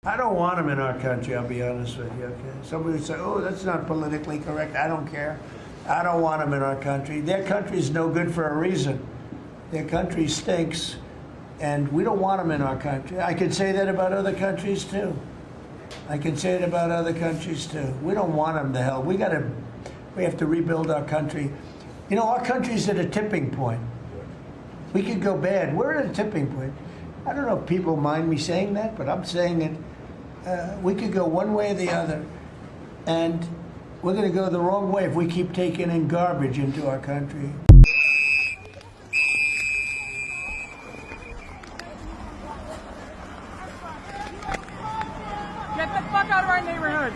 I don't want them in our country, I'll be honest with you, okay? Somebody would say, oh, that's not politically correct. I don't care. I don't want them in our country. Their country's no good for a reason. Their country stinks, and we don't want them in our country. I could say that about other countries, too. I can say it about other countries, too. We don't want them to hell. We have to rebuild our country. You know, our country's at a tipping point. We could go bad. We're at a tipping point. I don't know if people mind me saying that, but I'm saying it. We could go one way or the other, and we're going to go the wrong way if we keep taking in garbage into our country. Get the fuck out of our neighborhood!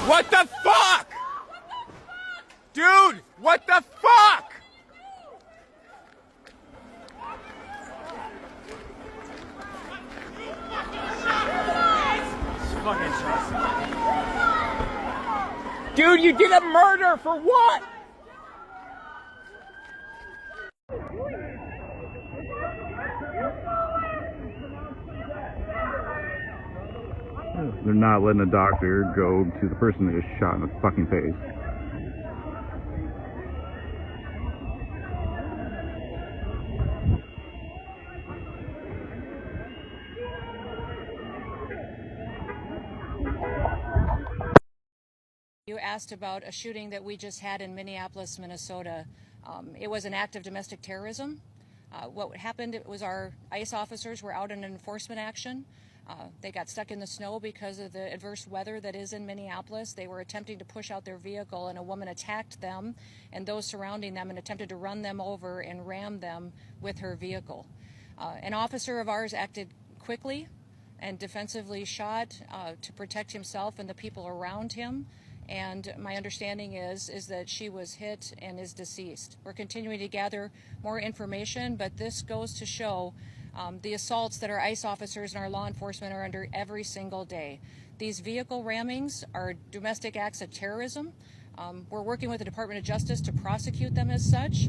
What the fuck? Dude, what the fuck? Dude, you did a murder for what? They're not letting the doctor go to the person that was shot in the fucking face. You asked about a shooting that we just had in Minneapolis, Minnesota. It was an act of domestic terrorism. What happened, it was our ICE officers were out in an enforcement action. They got stuck in the snow because of the adverse weather that is in Minneapolis. They were attempting to push out their vehicle, and a woman attacked them and those surrounding them and attempted to run them over and ram them with her vehicle. An officer of ours acted quickly and defensively shot to protect himself and the people around him. And my understanding is that she was hit and is deceased. We're continuing to gather more information, but this goes to show the assaults that our ICE officers and our law enforcement are under every single day. These vehicle rammings are domestic acts of terrorism. We're working with the Department of Justice to prosecute them as such.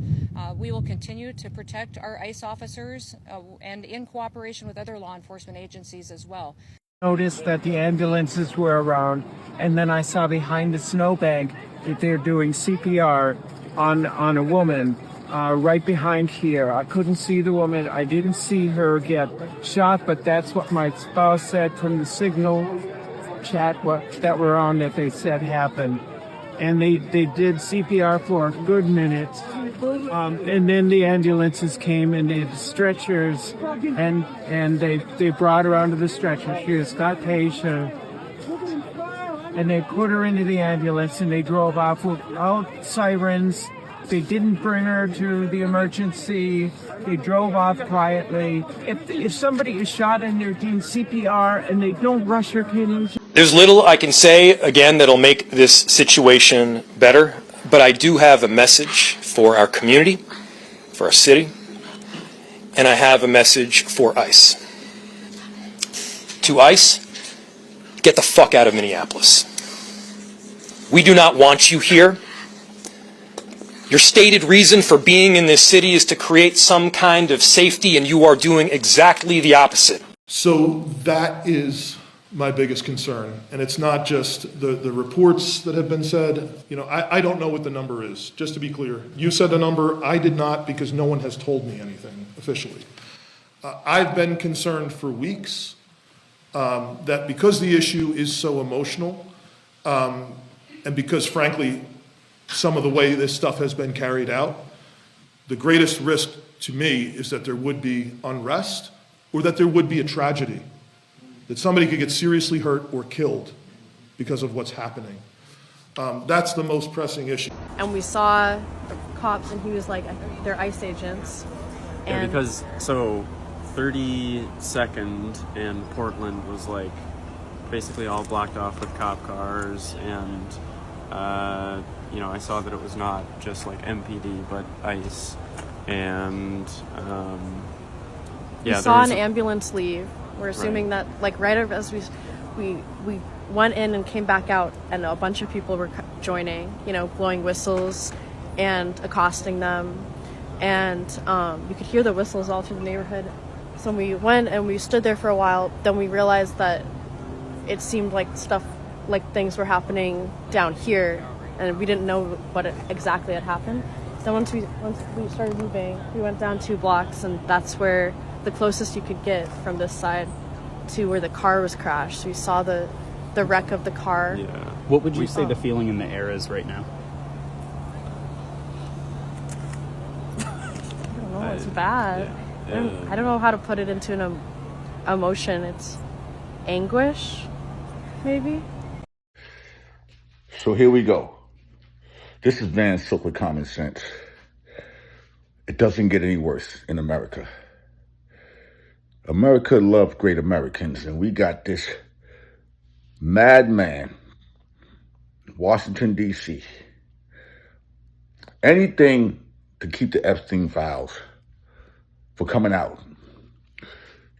We will continue to protect our ICE officers and in cooperation with other law enforcement agencies as well. Noticed that the ambulances were around, and then I saw behind the snowbank that they're doing CPR on a woman right behind here. I couldn't see the woman. I didn't see her get shot, but that's what my spouse said from the signal chat that we're on that they said happened. And they did CPR for a good minute. And then the ambulances came and they had stretchers and they brought her onto the stretcher. She was Scott patient. And they put her into the ambulance and they drove off without sirens. They didn't bring her to the emergency. They drove off quietly. If somebody is shot and they're doing CPR and they don't rush her kidneys. There's little I can say, again, that'll make this situation better, but I do have a message for our community, for our city, and I have a message for ICE. To ICE, get the fuck out of Minneapolis. We do not want you here. Your stated reason for being in this city is to create some kind of safety, and you are doing exactly the opposite. So that is my biggest concern. And it's not just the reports that have been said. You know, I don't know what the number is, just to be clear. You said a number, I did not, because no one has told me anything officially. I've been concerned for weeks that because the issue is so emotional, and because frankly, some of the way this stuff has been carried out, the greatest risk to me is that there would be unrest or that there would be a tragedy, that somebody could get seriously hurt or killed because of what's happening. That's the most pressing issue. And we saw the cops and he was like, they're ICE agents. Yeah, because so 32nd and Portland was like basically all blocked off with cop cars, and you know, I saw that it was not just like MPD but ICE, and yeah, we saw an ambulance leave We're assuming that, like, right as we went in and came back out, and a bunch of people were joining, you know, blowing whistles and accosting them, and you could hear the whistles all through the neighborhood. So we went and we stood there for a while. Then we realized that it seemed like things were happening down here, and we didn't know what exactly had happened. So once we started moving, we went down 2 blocks, and that's where the closest you could get from this side to where the car was crashed. So we saw the wreck of the car. Yeah. What would you say the feeling in the air is right now? I don't know. It's bad. I don't know how to put it into an emotion. It's anguish, maybe. So here we go. This is Van Silk with Common Sense. It doesn't get any worse in America. America loves great Americans, and we got this madman, Washington, D.C. Anything to keep the Epstein files for coming out.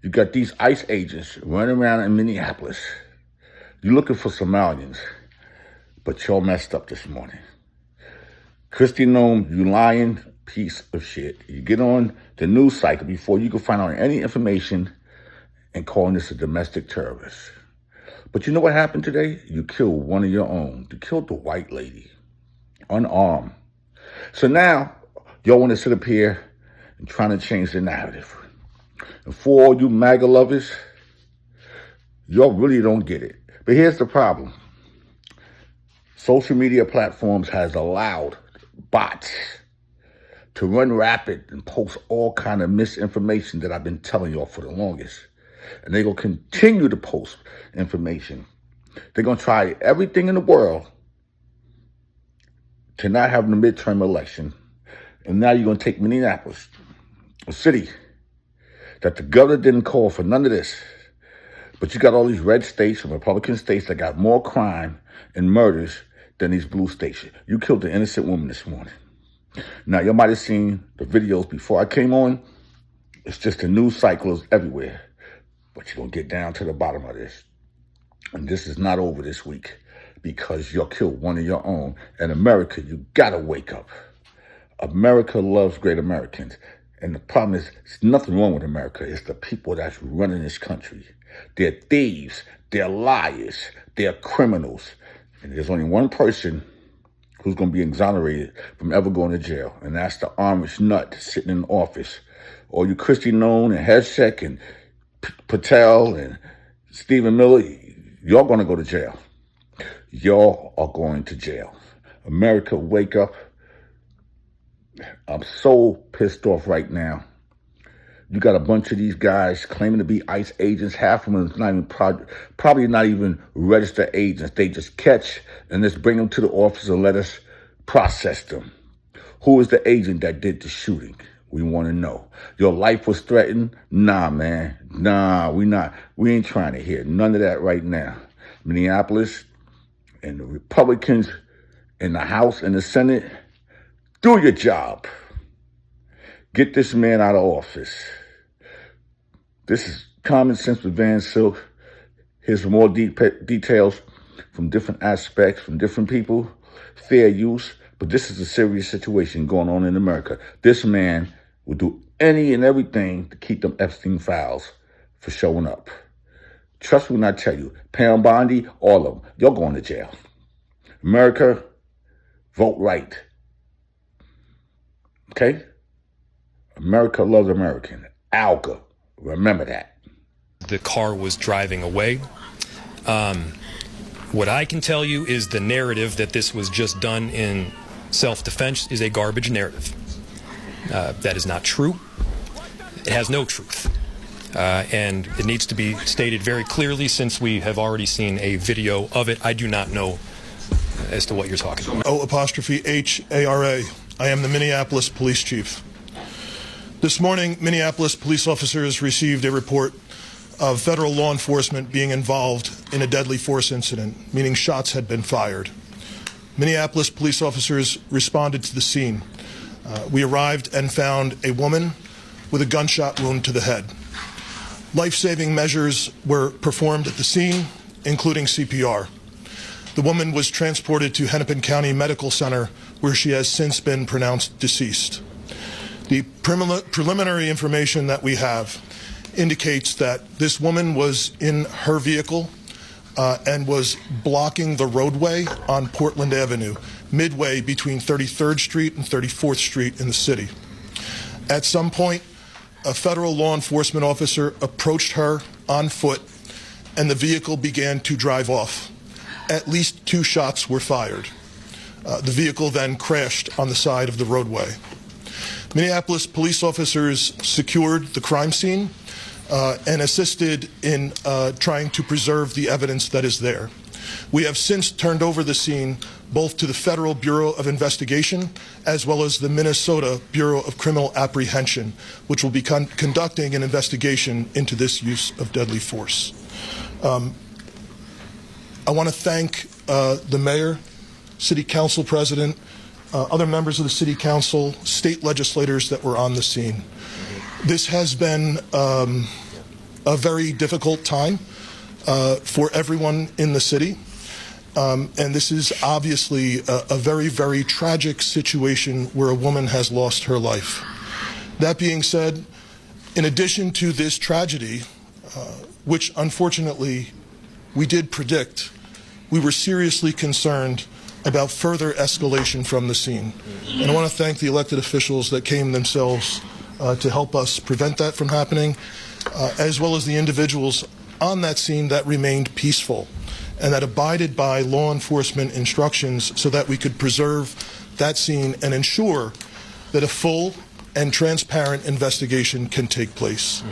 You got these ICE agents running around in Minneapolis. You're looking for Somalians, but y'all messed up this morning. Kristi Noem, you lying piece of shit. You get on the news cycle before you can find out any information and calling this a domestic terrorist. But you know what happened today? You killed one of your own. You killed the white lady, unarmed. So now, y'all want to sit up here and trying to change the narrative. And for all you MAGA lovers, y'all really don't get it. But here's the problem. Social media platforms has allowed bots to run rapid and post all kind of misinformation that I've been telling y'all for the longest. And they're going to continue to post information. They're going to try everything in the world to not have the midterm election. And now you're going to take Minneapolis, a city that the governor didn't call for none of this. But you got all these red states and Republican states that got more crime and murders than these blue states. You killed an innocent woman this morning. Now, you might have seen the videos before I came on. It's just the news cycle is everywhere. But you're going to get down to the bottom of this. And this is not over this week because you'll kill one of your own. And America, you got to wake up. America loves great Americans. And the problem is, there's nothing wrong with America. It's the people that's running this country. They're thieves. They're liars. They're criminals. And there's only one person who's going to be exonerated from ever going to jail, and that's the Amish nut sitting in office. All you Kristi Noem and Hegseth and Patel and Stephen Miller, y'all going to go to jail. Y'all are going to jail. America, wake up. I'm so pissed off right now. You got a bunch of these guys claiming to be ICE agents. Half of them is not even probably not even registered agents. They just catch and just bring them to the office and let us process them. Who is the agent that did the shooting? We want to know. Your life was threatened? Nah, man. Nah, we ain't trying to hear none of that right now. Minneapolis and the Republicans in the House and the Senate, do your job. Get this man out of office. This is Common Sense with Van Silk. Here's some more details from different aspects, from different people. Fair use. But this is a serious situation going on in America. This man will do any and everything to keep them Epstein files for showing up. Trust me when I tell you, Pam Bondi, all of them, you're going to jail. America, vote right. Okay? America loves American. ALGA. Remember that. The car was driving away. What I can tell you is the narrative that this was just done in self-defense is a garbage narrative. That is not true. It has no truth. And it needs to be stated very clearly since we have already seen a video of it. I do not know as to what you're talking about. O''Hara. I am the Minneapolis Police Chief. This morning, Minneapolis police officers received a report of federal law enforcement being involved in a deadly force incident, meaning shots had been fired. Minneapolis police officers responded to the scene. We arrived and found a woman with a gunshot wound to the head. Life-saving measures were performed at the scene, including CPR. The woman was transported to Hennepin County Medical Center, where she has since been pronounced deceased. The preliminary information that we have indicates that this woman was in her vehicle and was blocking the roadway on Portland Avenue, midway between 33rd Street and 34th Street in the city. At some point, a federal law enforcement officer approached her on foot, and the vehicle began to drive off. At least 2 shots were fired. The vehicle then crashed on the side of the roadway. Minneapolis police officers secured the crime scene and assisted in trying to preserve the evidence that is there. We have since turned over the scene both to the Federal Bureau of Investigation as well as the Minnesota Bureau of Criminal Apprehension, which will be conducting an investigation into this use of deadly force. I want to thank the mayor, city council president, other members of the city council, state legislators that were on the scene. This has been a very difficult time for everyone in the city. And this is obviously a very, very tragic situation where a woman has lost her life. That being said, in addition to this tragedy, which unfortunately we did predict, we were seriously concerned about further escalation from the scene. And I want to thank the elected officials that came themselves to help us prevent that from happening, as well as the individuals on that scene that remained peaceful and that abided by law enforcement instructions so that we could preserve that scene and ensure that a full and transparent investigation can take place.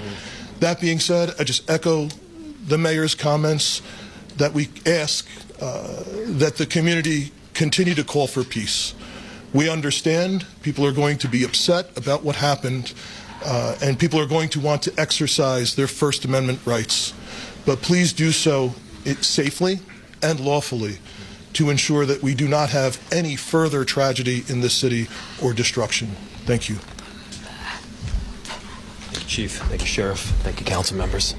That being said, I just echo the mayor's comments that we ask that the community continue to call for peace. We understand people are going to be upset about what happened, and people are going to want to exercise their First Amendment rights. But please do so safely and lawfully to ensure that we do not have any further tragedy in this city or destruction. Thank you. Thank you, Chief. Thank you, Sheriff. Thank you, council members.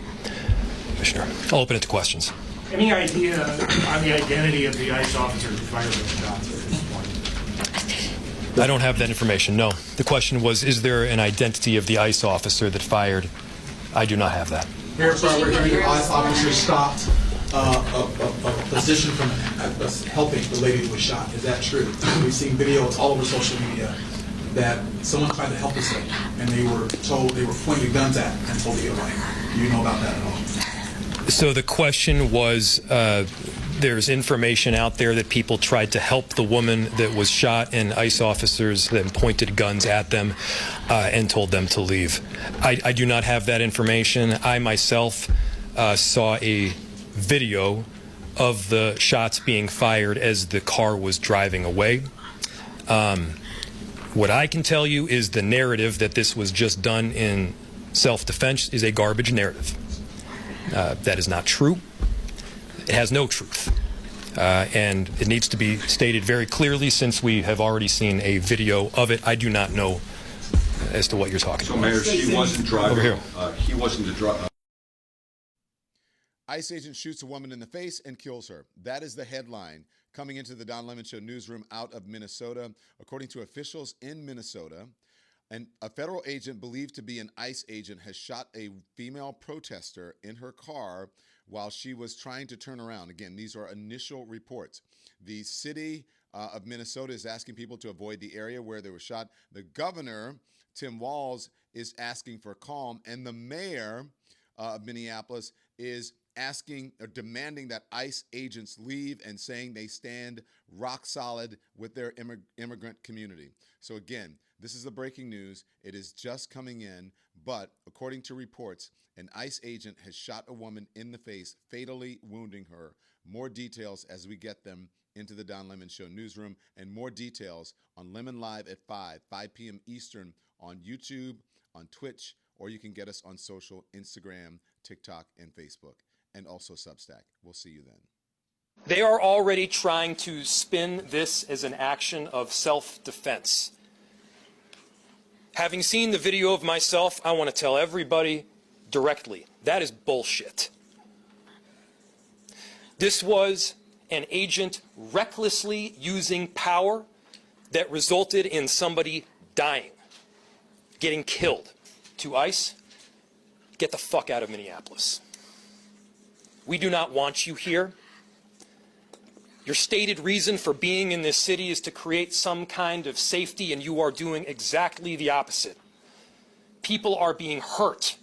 Commissioner, I'll open it to questions. Any idea on the identity of the ICE officer who fired the shots at this point? I don't have that information, no. The question was, is there an identity of the ICE officer that fired? I do not have that. Here, we're hearing the ICE officer stopped a position from helping the lady who was shot. Is that true? We've seen videos all over social media that someone tried to help this lady, and they were told, they were pointing guns at and told to get away. Do you know about that at all? So the question was, there's information out there that people tried to help the woman that was shot, and ICE officers then pointed guns at them and told them to leave. I do not have that information. I myself saw a video of the shots being fired as the car was driving away. What I can tell you is the narrative that this was just done in self-defense is a garbage narrative. That is not true. It has no truth. And it needs to be stated very clearly, since we have already seen a video of it. I do not know as to what you're talking about. So, Mayor, she wasn't driving. Over here. He wasn't the driver. ICE agent shoots a woman in the face and kills her. That is the headline coming into the Don Lemon Show newsroom out of Minnesota. According to officials in Minnesota, a federal agent believed to be an ICE agent has shot a female protester in her car while she was trying to turn around. Again, these are initial reports. The city of Minnesota is asking people to avoid the area where they were shot. The governor, Tim Walz, is asking for calm, and the mayor of Minneapolis is asking or demanding that ICE agents leave and saying they stand rock solid with their immigrant community. So again, this is the breaking news. It is just coming in, but according to reports, an ICE agent has shot a woman in the face, fatally wounding her. More details as we get them into the Don Lemon Show newsroom, and more details on Lemon Live at 5 p.m. Eastern on YouTube, on Twitch, or you can get us on social, Instagram, TikTok, and Facebook, and also Substack. We'll see you then. They are already trying to spin this as an action of self-defense. Having seen the video of myself, I want to tell everybody, directly. That is bullshit. This was an agent recklessly using power that resulted in somebody dying, getting killed. To ICE, get the fuck out of Minneapolis. We do not want you here. Your stated reason for being in this city is to create some kind of safety, and you are doing exactly the opposite. People are being hurt.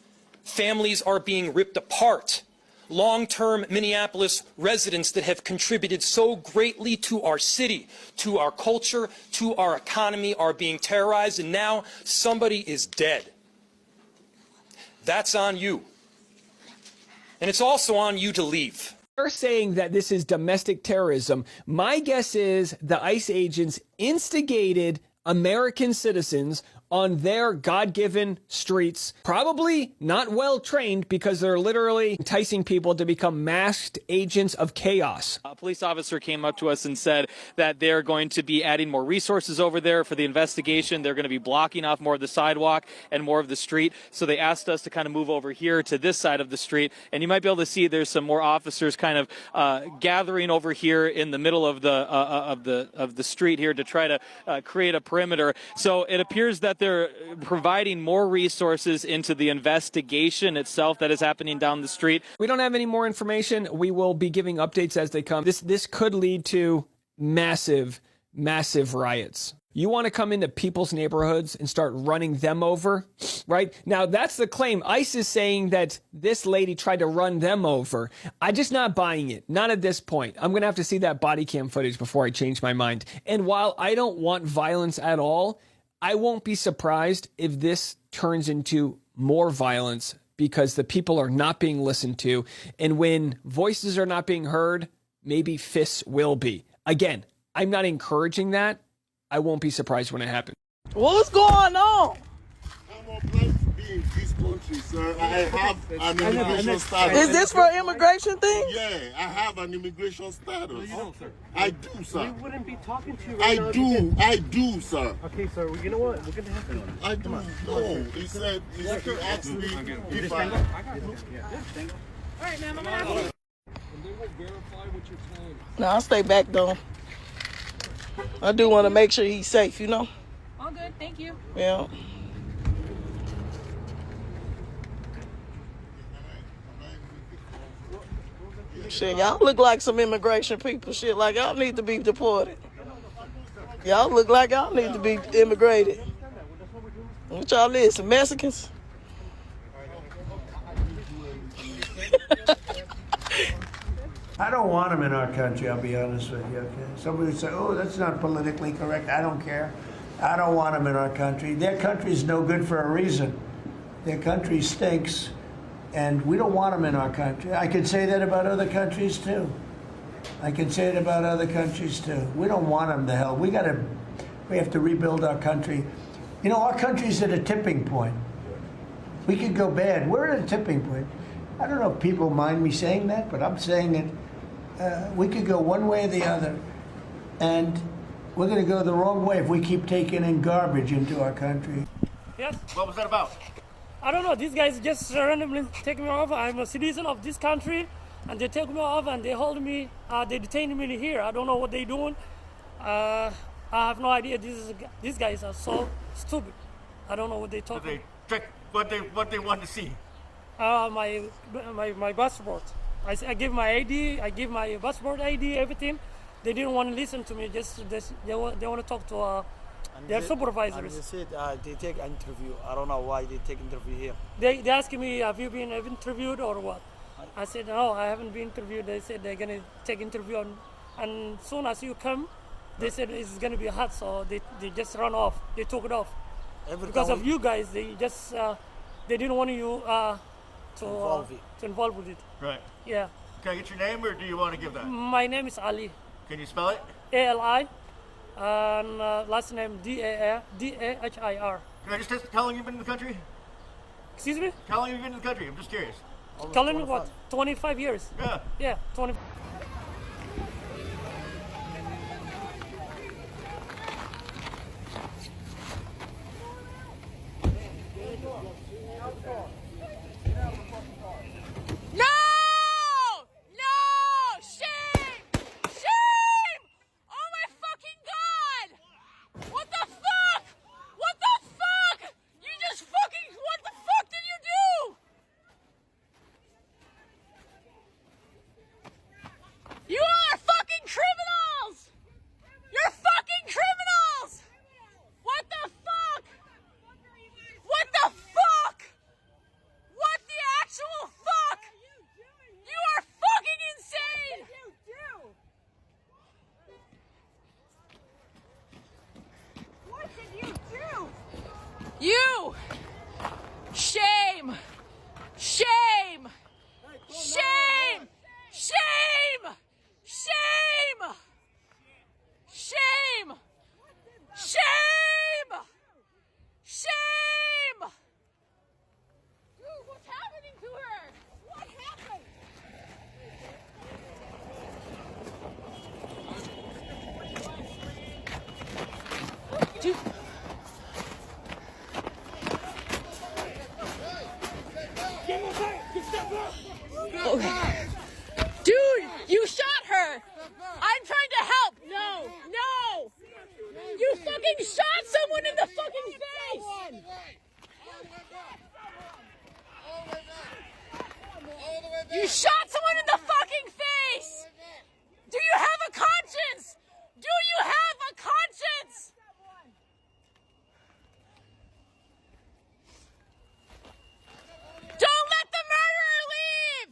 Families are being ripped apart. Long-term Minneapolis residents that have contributed so greatly to our city, to our culture, to our economy are being terrorized, and now somebody is dead. That's on you. And it's also on you to leave. They're saying that this is domestic terrorism. My guess is the ICE agents instigated American citizens on their God-given streets, probably not well trained because they're literally enticing people to become masked agents of chaos. A police officer came up to us and said that they're going to be adding more resources over there for the investigation. They're going to be blocking off more of the sidewalk and more of the street. So they asked us to kind of move over here to this side of the street. And you might be able to see there's some more officers kind of gathering over here in the middle of the street here to try to create a perimeter. So it appears that they're providing more resources into the investigation itself that is happening down the street. We don't have any more information. We will be giving updates as they come. This could lead to massive riots. You want to come into people's neighborhoods and start running them over, right? Now, that's the claim. ICE is saying that this lady tried to run them over. I'm just not buying it. Not at this point. I'm going to have to see that body cam footage before I change my mind. And while I don't want violence at all, I won't be surprised if this turns into more violence because the people are not being listened to. And when voices are not being heard, maybe fists will be. Again, I'm not encouraging that. I won't be surprised when it happens. What's going on? I'm obliged to be in this country, sir. I have an immigration status. Is this for immigration thing? Yeah, I have an immigration status. No, you don't, sir. I do, sir. We wouldn't be talking to you right now. I do, sir. Okay, sir. Well, you know what? We're going to have to. I do. No, he said he asked me if I... I got you. Yeah. All right, man. I'm going to have to. And they will verify what you're telling us. No, I'll stay back, though. I do want to make sure he's safe, you know? All good. Thank you. Yeah. Shit, y'all look like some immigration people. Shit, like y'all need to be deported. Y'all look like y'all need to be immigrated. What y'all is, some Mexicans? I don't want them in our country, I'll be honest with you, okay? Somebody would say, oh, that's not politically correct. I don't care. I don't want them in our country. Their country's no good for a reason. Their country stinks, and we don't want them in our country. I could say that about other countries, too. I can say it about other countries, too. We don't want them to hell. We have to rebuild our country. You know, our country's at a tipping point. We could go bad. We're at a tipping point. I don't know if people mind me saying that, but I'm saying it. We could go one way or the other, and we're going to go the wrong way if we keep taking in garbage into our country. Yes. What was that about? I don't know. These guys just randomly take me over. I'm a citizen of this country, and they take me over and they hold me. They detain me here. I don't know what they're doing. I have no idea. These guys are so stupid. I don't know what they're talking. They what they want to see. My passport. I give my ID. I give my passport ID. Everything. They didn't want to listen to me. They want to talk to their supervisors. And they said they take interview. I don't know why they take interview here. They asked me, have you been interviewed or what? I said, no, I haven't been interviewed. They said they're going to take interview. And soon as you come, they said it's going to be hot. So they just run off. They took it off. Because of you guys, they just they didn't want you to involve with it. Right. Yeah. Can I get your name, or do you want to give that? My name is Ali. Can you spell it? Ali, and last name Dahir. Can I just tell how long you've been in the country? Excuse me? How long have you been in the country? I'm just curious. Telling me what? 25 years. Yeah. Yeah, 20. Dude, you shot her! I'm trying to help! No! No! You fucking shot someone in the fucking face! You shot someone in the fucking face! Do you have a conscience? Do you have a conscience? Don't let the murderer leave!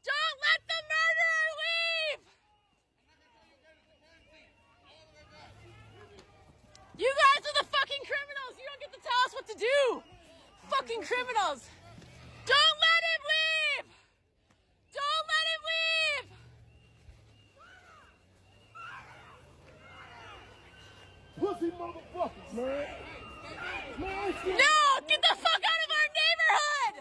Don't let the murderer leave! You guys are the fucking criminals! You don't get to tell us what to do! Fucking criminals! Don't let him leave! Don't let him leave! Pussy motherfuckers, man. No! Get the fuck out of our neighborhood!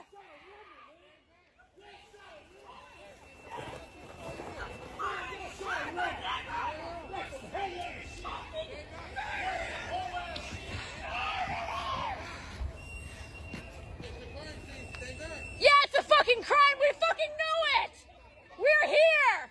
Yeah, it's a fucking crime! We fucking know it! We're here!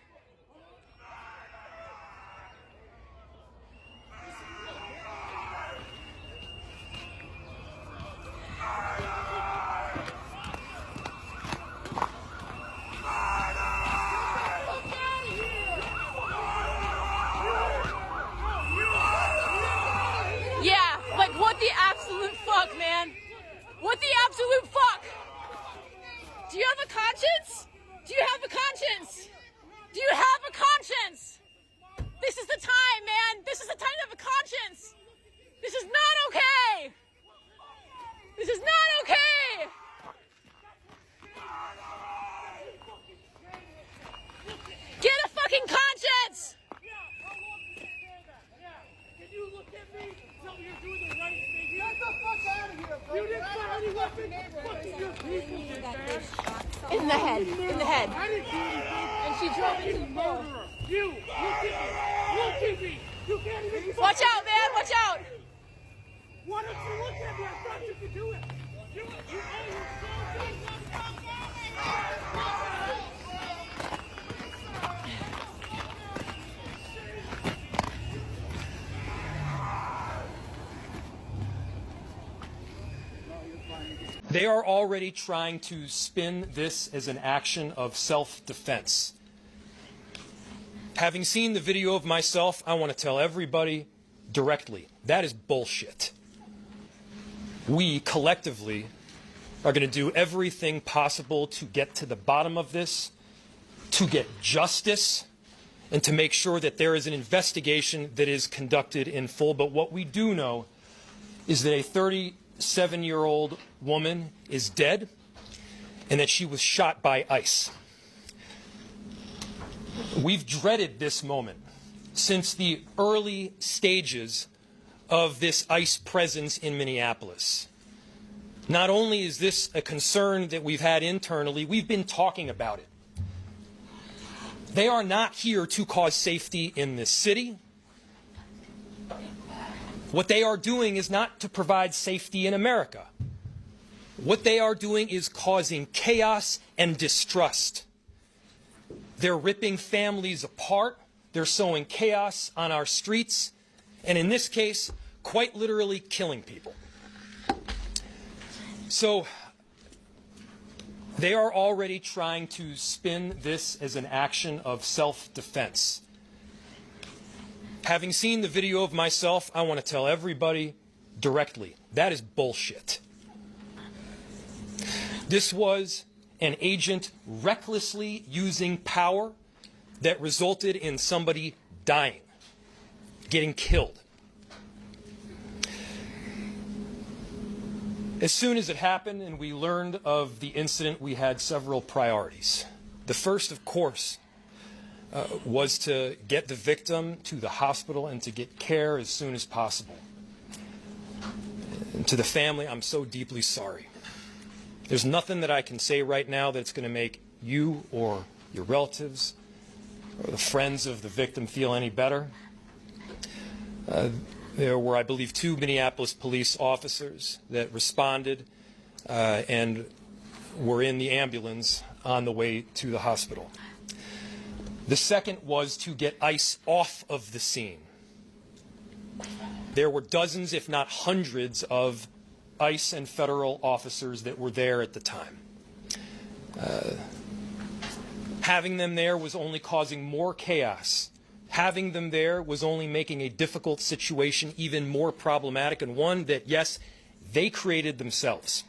Yeah, like what the absolute fuck, man? What the absolute fuck? Do you have a conscience? Do you have a conscience? Do you have a conscience? This is the time, man. This is the time to have a conscience. This is not okay. This is not okay. Get a fucking conscience. Can you look at me? Tell me you're doing the right thing. Get the fuck out of here, bro. You didn't fire any weapons. Fucking your people, man. In the head. In the head. I didn't do anything. And she drove into the floor. You, look at me. Look at me. You can't even. Watch out, man. Watch out. Why don't you look at me? I thought you could do it. You owe your They are already trying to spin this as an action of self-defense. Having seen the video of myself, I want to tell everybody directly, that is bullshit. We collectively are going to do everything possible to get to the bottom of this, to get justice, and to make sure that there is an investigation that is conducted in full. But what we do know is that a 37-year-old woman is dead and that she was shot by ICE. We've dreaded this moment since the early stages of this ICE presence in Minneapolis. Not only is this a concern that we've had internally, we've been talking about it. They are not here to cause safety in this city. What they are doing is not to provide safety in America. What they are doing is causing chaos and distrust. They're ripping families apart. They're sowing chaos on our streets. And in this case, quite literally killing people. So they are already trying to spin this as an action of self-defense. Having seen the video of myself, I want to tell everybody directly, that is bullshit. This was an agent recklessly using power that resulted in somebody dying, getting killed. As soon as it happened and we learned of the incident, we had several priorities. The first, of course, was to get the victim to the hospital and to get care as soon as possible. And to the family, I'm so deeply sorry. There's nothing that I can say right now that's going to make you or your relatives or the friends of the victim feel any better. There were, I believe, 2 Minneapolis police officers that responded and were in the ambulance on the way to the hospital. The second was to get ICE off of the scene. There were dozens, if not hundreds, of ICE and federal officers that were there at the time. Having them there was only causing more chaos. Having them there was only making a difficult situation even more problematic, and one that, yes, they created themselves.